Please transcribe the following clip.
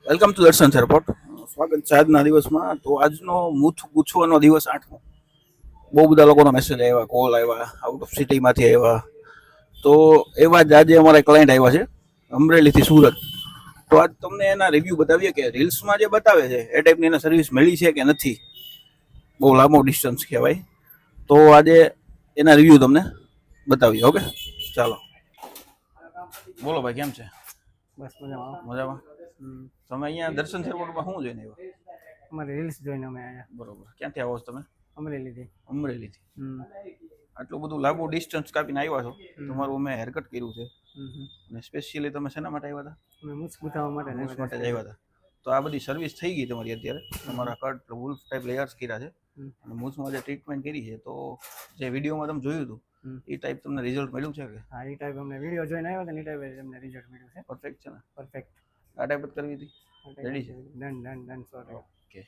Welcome to દર્શન airport. સ્વાગત છે આજના દિવસમાં. તો આજનો મૂથ પૂછવાનો દિવસ 8મો. બહુ બધા લોકોનો મેસેજ આવ્યા, કોલ આવ્યા, આઉટ ઓફ સિટીમાંથી આવ્યા. તો એવા જ આજે અમારા ક્લાયન્ટ આવ્યા છે અમરેલીથી સુરત. તો આજ તમને એના રિવ્યૂ બતાવીએ કે રીલ્સમાં જે બતાવે છે એ ટાઈપની એને સર્વિસ મળી છે કે નથી. બહુ લાંબો ડિસ્ટન્સ કહેવાય. તો આજે એના રિવ્યૂ તમને બતાવીએ. ઓકે, ચાલો. બોલો ભાઈ, કેમ છે? બસ મજામાં. મજામાં. તમે અહીંયા દર્શન એરપોર્ટમાં શું જોઈને આવ્યા? અમારી રીલ્સ જોઈને અમે આયા. બરોબર. ક્યાંથી આવો છો તમે? અમરેલીથી. અમરેલીથી. આટલું બધું લાંબુ ડિસ્ટન્સ કાપીને આવ્યા છો. તમારું અમે હેરકટ કર્યું છે. અને સ્પેશિયલી તમે શેના માટે આવ્યા હતા? અમે મૂછ ગુંથાવા માટે મૂછ માટે જ આવ્યા હતા. તો આ બધી સર્વિસ થઈ ગઈ તમારી અત્યારે. તમારા કટ વુલ્ફ ટાઈપ લેયર્સ કર્યા છે અને મૂછમાં જે ટ્રીટમેન્ટ કરી છે, તો જે વિડીયોમાં તમે જોયું હતું એ ટાઈપ તમને રિઝલ્ટ મળ્યું છે કે? હા, એ ટાઈપ અમને વિડીયો જોઈને આવ્યા હતા ને, એ ટાઈપ અમને રિઝલ્ટ મળ્યું છે. પરફેક્ટ છે ને? પરફેક્ટ. આ ટાઈપ જ કરવી હતી? રેડી છે? Done done done. So okay.